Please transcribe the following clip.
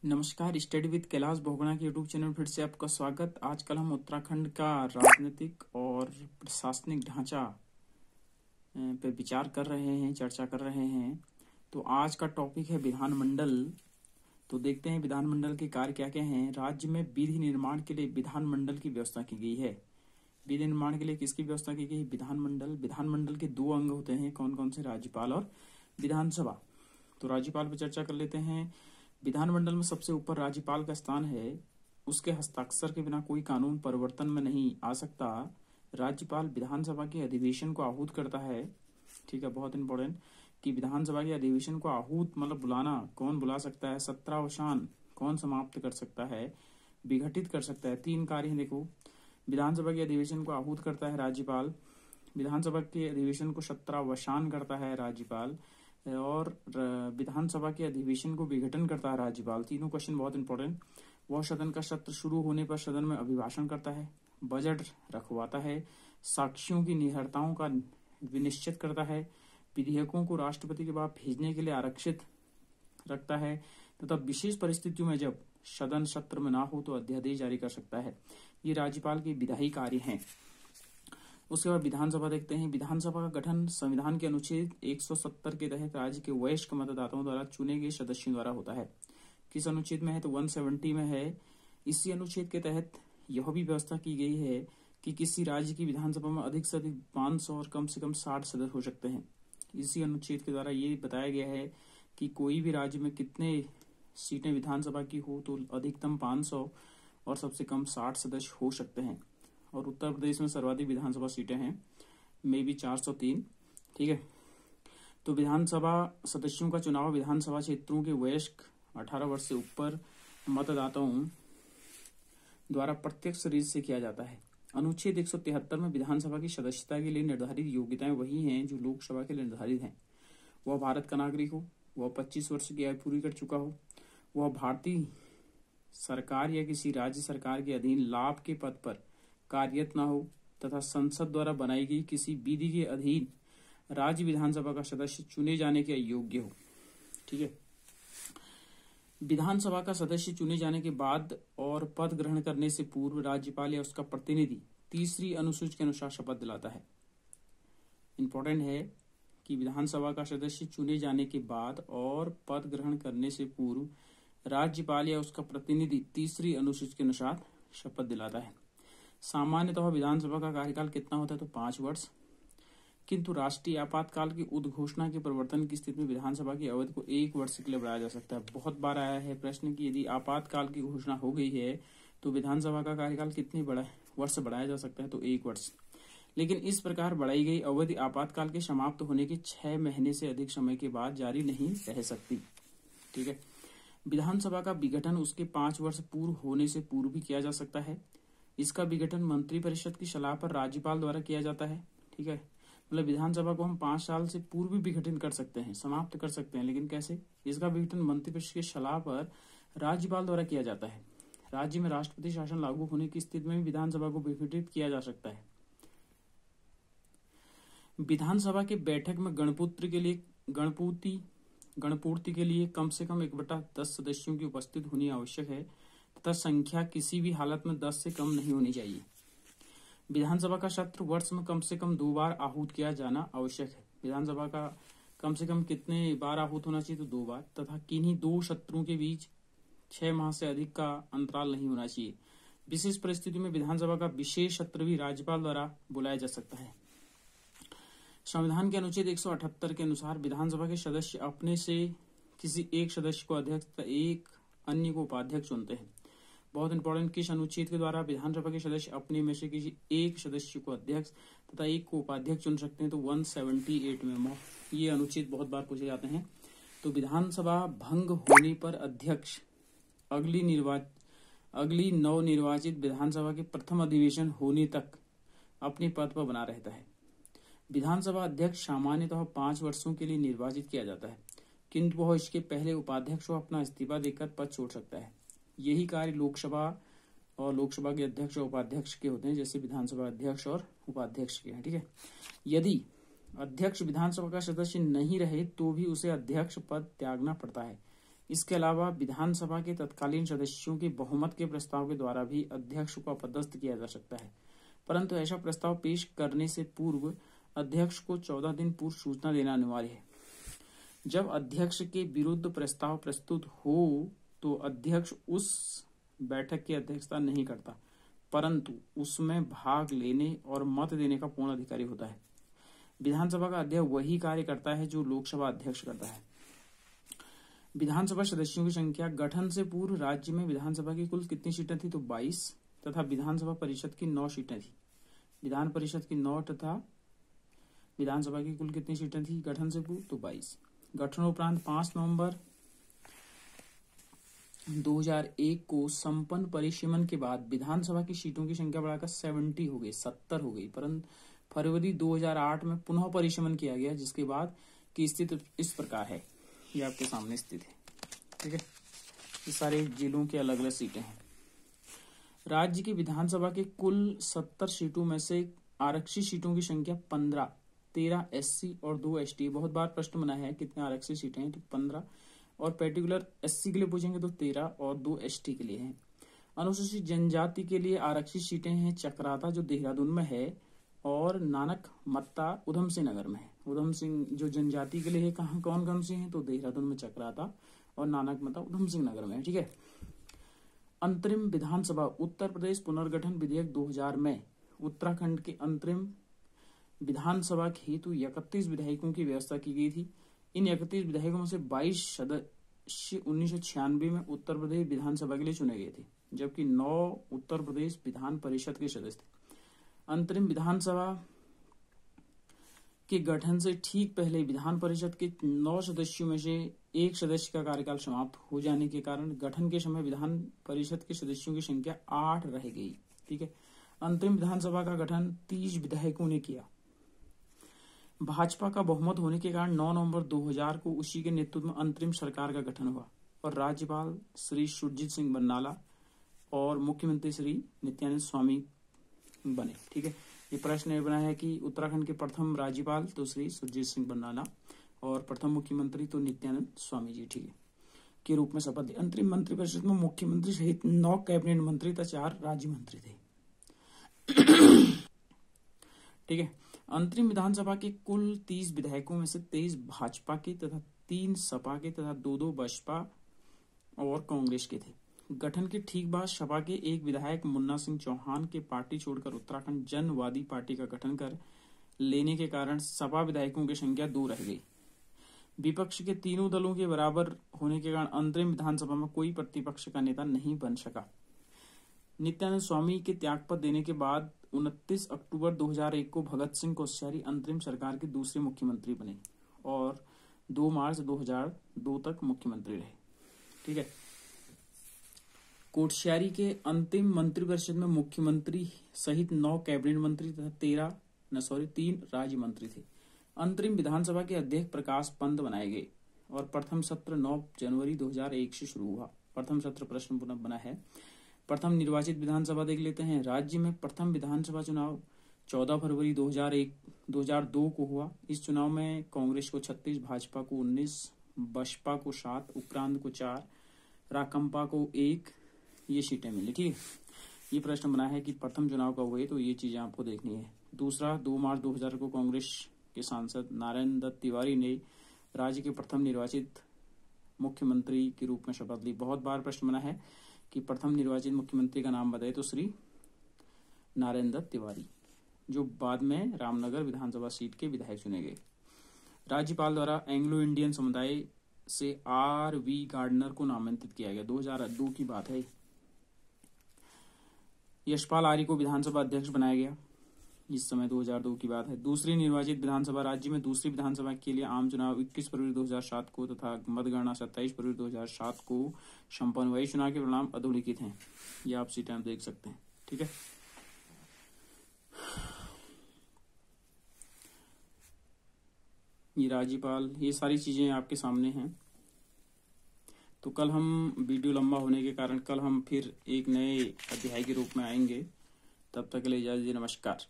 नमस्कार, study with Kailash Bogna के YouTube channel फिर से आपका स्वागत। आजकल हम उत्तराखंड का राजनीतिक और प्रशासनिक ढांचा पे विचार कर रहे हैं, चर्चा कर रहे हैं। तो आज का टॉपिक है विधानमंडल। तो देखते हैं विधानमंडल के कार्य क्या क्या हैं। राज्य में विधि निर्माण के लिए विधानमंडल की व्यवस्था की गई है। विधि निर्माण के लिए किसकी व्यवस्था की गई? विधानमंडल। विधानमंडल के दो अंग होते हैं, कौन कौन से? राज्यपाल और विधानसभा। तो राज्यपाल पर चर्चा कर लेते हैं। विधानमंडल में सबसे ऊपर राज्यपाल का स्थान है। उसके हस्ताक्षर के बिना कोई कानून परिवर्तन में नहीं आ सकता। राज्यपाल विधानसभा के अधिवेशन को आहूत करता है। ठीक है, बहुत इंपॉर्टेंट कि विधानसभा के अधिवेशन को आहूत मतलब बुलाना, कौन बुला सकता है? सत्रावसान कौन समाप्त कर सकता है? विघटित कर सकता है। तीन कार्य हैं। देखो, विधानसभा के अधिवेशन को आहूत करता है राज्यपाल, विधानसभा के अधिवेशन को सत्रावसान करता है राज्यपाल, और विधानसभा के अधिवेशन को विघटन करता है राज्यपाल। तीनों क्वेश्चन बहुत इंपॉर्टेंट। वह सदन का सत्र शुरू होने पर सदन में अभिभाषण करता है, बजट रखवाता है, साक्ष्यों की निहरताओं का विनिश्चित करता है, विधेयकों को राष्ट्रपति के पास भेजने के लिए आरक्षित रखता है, तथा विशेष परिस्थितियों में जब सदन सत्र में ना हो तो अध्यादेश जारी कर सकता है। ये राज्यपाल के विधायी कार्य हैं। उसके बाद विधानसभा देखते हैं। विधानसभा का गठन संविधान के अनुच्छेद 170 के तहत राज्य के वयस्क मतदाताओं द्वारा चुने गए सदस्यों द्वारा होता है। किस अनुच्छेद में है? तो 170 में है। इसी अनुच्छेद के तहत यह भी व्यवस्था की गई है कि किसी राज्य की विधानसभा में अधिक से अधिक 500 और कम से कम 60 सदस्य हो सकते हैं। इसी अनुच्छेद के द्वारा ये बताया गया है कि कोई भी राज्य में कितने सीटें विधानसभा की हो तो अधिकतम 500 और सबसे कम 60 सदस्य हो सकते हैं। और उत्तर प्रदेश में सर्वाधिक विधानसभा सीटें हैं, मे बी 403। ठीक है, तो विधानसभा सदस्यों का चुनाव विधानसभा क्षेत्रों के वयस्क 18 वर्ष से ऊपर मतदाताओं द्वारा प्रत्यक्ष रीत से किया जाता है। अनुच्छेद 173 में विधानसभा की सदस्यता के लिए निर्धारित योग्यताएं वही हैं जो लोकसभा के लिए निर्धारित हैं। वह भारत का नागरिक हो, वह 25 वर्ष की आयु पूरी कर चुका हो, वह भारतीय सरकार या किसी राज्य सरकार के अधीन लाभ के पद पर कार्यरत न हो, तथा संसद द्वारा बनाई गई किसी विधि के अधीन राज्य विधानसभा का सदस्य चुने जाने के योग्य हो। ठीक है, विधानसभा का सदस्य चुने जाने के बाद और पद ग्रहण करने से पूर्व राज्यपाल या उसका प्रतिनिधि तीसरी अनुसूची के अनुसार शपथ दिलाता है। इंपॉर्टेंट है कि विधानसभा का सदस्य चुने जाने के बाद और पद ग्रहण करने से पूर्व राज्यपाल या उसका प्रतिनिधि तीसरी अनुसूची के अनुसार शपथ दिलाता है। सामान्यतः विधानसभा का कार्यकाल कितना होता है? तो 5 वर्ष। किंतु राष्ट्रीय आपातकाल की उद्घोषणा के प्रवर्तन की स्थिति में विधानसभा की अवधि को 1 वर्ष के लिए बढ़ाया जा सकता है। बहुत बार आया है प्रश्न कि यदि आपातकाल की घोषणा हो गई है तो विधानसभा का कार्यकाल कितने वर्ष बढ़ाया जा सकता है? तो 1 वर्ष। लेकिन इस प्रकार बढ़ाई गई अवधि आपातकाल के समाप्त होने के 6 महीने से अधिक समय के बाद जारी नहीं रह सकती। ठीक है, विधानसभा का विघटन उसके 5 वर्ष पूर्व होने से पूर्व भी किया जा सकता है। इसका विघटन मंत्रिपरिषद की सलाह पर राज्यपाल द्वारा किया जाता है। ठीक है, मतलब विधानसभा को हम 5 साल से पूर्व भी विघटन कर सकते हैं, समाप्त कर सकते हैं। लेकिन कैसे? इसका विघटन मंत्रिपरिषद की सलाह पर राज्यपाल द्वारा किया जाता है। राज्य में राष्ट्रपति शासन लागू होने की स्थिति में विधानसभा को विघटित किया जा सकता है। विधानसभा के बैठक में गणपूर्ति के लिए कम से कम 1/10 सदस्यों की उपस्थित होनी आवश्यक है, तथा संख्या किसी भी हालत में 10 से कम नहीं होनी चाहिए। विधानसभा का सत्र वर्ष में कम से कम 2 बार आहूत किया जाना आवश्यक है। विधानसभा का कम से कम कितने बार आहूत होना चाहिए? तो 2 बार। तथा किन्हीं 2 सत्रों के बीच 6 माह से अधिक का अंतराल नहीं होना चाहिए। विशेष परिस्थिति में विधानसभा का विशेष सत्र भी राज्यपाल द्वारा बुलाया जा सकता है। संविधान के अनुच्छेद 178 के अनुसार विधानसभा के सदस्य अपने से किसी एक सदस्य को अध्यक्ष तथा एक अन्य को उपाध्यक्ष चुनते हैं। बहुत इंपॉर्टेंट, किस अनुच्छेद के द्वारा विधानसभा के सदस्य अपने में से किसी एक सदस्य को अध्यक्ष तथा एक को उपाध्यक्ष चुन सकते हैं? तो 178 में। ये अनुच्छेद बहुत बार पूछे जाते हैं। तो विधानसभा भंग होने पर अध्यक्ष अगली नवनिर्वाचित विधानसभा के प्रथम अधिवेशन होने तक अपने पद पर बना रहता है। विधानसभा अध्यक्ष सामान्यतः 5 वर्षों के लिए निर्वाचित किया जाता है, किंतु वह इसके पहले उपाध्यक्ष को अपना इस्तीफा देकर पद छोड़ सकता है। यही कार्य लोकसभा के अध्यक्ष और उपाध्यक्ष के होते हैं, जैसे विधानसभा अध्यक्ष और उपाध्यक्ष के हैं। ठीक है, यदि अध्यक्ष विधानसभा का सदस्य नहीं रहे तो भी उसे अध्यक्ष पद त्यागना पड़ता है। इसके अलावा विधानसभा के तत्कालीन सदस्यों के बहुमत के प्रस्ताव के द्वारा भी अध्यक्ष को अपदस्थ किया जा सकता है, परंतु ऐसा प्रस्ताव पेश करने से पूर्व अध्यक्ष को 14 दिन पूर्व सूचना देना अनिवार्य है। जब अध्यक्ष के विरुद्ध प्रस्ताव प्रस्तुत हो तो अध्यक्ष उस बैठक की अध्यक्षता नहीं करता, परंतु उसमें भाग लेने और मत देने का पूर्ण अधिकारी होता है। विधानसभा का अध्यक्ष वही कार्य करता है जो लोकसभा अध्यक्ष करता है। विधानसभा सदस्यों की संख्या गठन से पूर्व राज्य में विधानसभा की कुल कितनी सीटें थी? तो 22 तथा विधानसभा परिषद की 9 सीटें थी। विधान परिषद की 9 तथा विधानसभा की कुल कितनी सीटें थी गठन से पूर्व? तो 22। गठनोपरांत 5 नवंबर 2001 को संपन्न परिसीमन के बाद विधानसभा की सीटों की संख्या बढ़ाकर 70 हो गई, 70 हो गई, परंतु फरवरी 2008 में पुनः परिसीमन किया गया, जिसके बाद की स्थिति इस प्रकार है। ये आपके सामने स्थित है। ठीक है, ये सारे जिलों के अलग अलग सीटें हैं। राज्य की विधानसभा के कुल 70 सीटों में से आरक्षित सीटों की संख्या 15, 13 SC और 2 ST। बहुत बार प्रश्न बना है कितने आरक्षित सीटें हैं, तो 15, और पर्टिकुलर SC के लिए पूछेंगे तो 13 और 2 ST के लिए हैं। अनुसूचित जनजाति के लिए आरक्षित सीटें हैं चक्राता जो देहरादून में है, और नानक मत्ता उधम सिंह नगर में है। उधम सिंह जो जनजाति के लिए है, कहाँ कौन कौन से हैं? तो देहरादून में चक्राता और नानक मत्ता उधम सिंह नगर में है। ठीक है। अंतरिम विधानसभा उत्तर प्रदेश पुनर्गठन विधेयक 2000 में उत्तराखंड के अंतरिम विधानसभा के हेतु 31 विधायकों की व्यवस्था की गई थी। इन 31 विधायकों में से 22 सदस्य 1996 में उत्तर प्रदेश विधानसभा के लिए चुने गए थे, जबकि 9 उत्तर प्रदेश विधान परिषद के सदस्य थे। अंतरिम विधानसभा के गठन से ठीक पहले विधान परिषद के 9 सदस्यों में से एक सदस्य का कार्यकाल समाप्त हो जाने के कारण गठन के समय विधान परिषद के सदस्यों की संख्या 8 रह गई। ठीक है। अंतरिम विधानसभा का गठन 30 विधायकों ने किया। भाजपा का बहुमत होने के कारण 9 नवंबर 2000 को उसी के नेतृत्व में अंतरिम सरकार का गठन हुआ और राज्यपाल श्री सुरजीत सिंह बरनाला और मुख्यमंत्री श्री नित्यानंद स्वामी बने। ठीक है। ये प्रश्न बना है कि उत्तराखंड के प्रथम राज्यपाल तो श्री सुरजीत सिंह बरनाला और प्रथम मुख्यमंत्री तो नित्यानंद स्वामी जी, ठीक है, के रूप में शपथ ली। अंतरिम मंत्रिपरिषद में मुख्यमंत्री सहित 9 कैबिनेट मंत्री तथा 4 राज्य मंत्री थे। ठीक है। अंतरिम विधानसभा के कुल 30 विधायकों में से 23 भाजपा के तथा 3 सपा के तथा 2 बसपा और कांग्रेस के थे। गठन के ठीक बाद सपा के एक विधायक मुन्ना सिंह चौहान के पार्टी छोड़कर उत्तराखंड जनवादी पार्टी का गठन कर लेने के कारण सपा विधायकों की संख्या 2 रह गई। विपक्ष के तीनों दलों के बराबर होने के कारण अंतरिम विधानसभा में कोई प्रतिपक्ष का नेता नहीं बन सका। नित्यानंद स्वामी के त्यागपत्र देने के बाद 29 अक्टूबर 2001 को भगत सिंह कोश्यारी अंतरिम सरकार के दूसरे मुख्यमंत्री बने और 2 मार्च 2002 तक मुख्यमंत्री रहे। ठीक है। कोश्यारी के अंतिम मंत्रिपरिषद में मुख्यमंत्री सहित 9 कैबिनेट मंत्री तथा 3 राज्य मंत्री थे। अंतरिम विधानसभा के अध्यक्ष प्रकाश पंत बनाए गए और प्रथम सत्र 9 जनवरी 2001 से शुरू हुआ। प्रथम सत्र प्रश्न पुनः बना है। प्रथम निर्वाचित विधानसभा देख लेते हैं। राज्य में प्रथम विधानसभा चुनाव 14 फरवरी 2002 को हुआ। इस चुनाव में कांग्रेस को 36, भाजपा को 19, बसपा को 7, उपक्रांत को 4, राकंपा को 1 ये सीटें मिली। ठीक है। ये प्रश्न बना है कि प्रथम चुनाव कब हुए, तो ये चीजें आपको देखनी है। दूसरा, 2 मार्च 2000 को कांग्रेस के सांसद नारायण दत्त तिवारी ने राज्य के प्रथम निर्वाचित मुख्यमंत्री के रूप में शपथ ली। बहुत बार प्रश्न बना है कि प्रथम निर्वाचित मुख्यमंत्री का नाम बताए, तो श्री नारायण दत्त तिवारी, जो बाद में रामनगर विधानसभा सीट के विधायक चुने गए। राज्यपाल द्वारा एंग्लो इंडियन समुदाय से R.V. गार्डनर को नामांकित किया गया। 2002 की बात है। यशपाल आर्य को विधानसभा अध्यक्ष बनाया गया। इस समय 2002 की बात है। दूसरी निर्वाचित विधानसभा राज्य में दूसरी विधानसभा के लिए आम चुनाव 21 फरवरी 2007 को तथा मतगणना 27 फरवरी 2007 को संपन्न हुई। चुनाव के परिणाम अधोलिखित हैं। ये आप सीटें आप देख सकते हैं। ठीक है। ये राज्यपाल, ये सारी चीजें आपके सामने हैं। तो कल हम, वीडियो लंबा होने के कारण कल हम फिर एक नए अध्याय के रूप में आएंगे। तब तक के लिए इजाजत दीजिए। नमस्कार।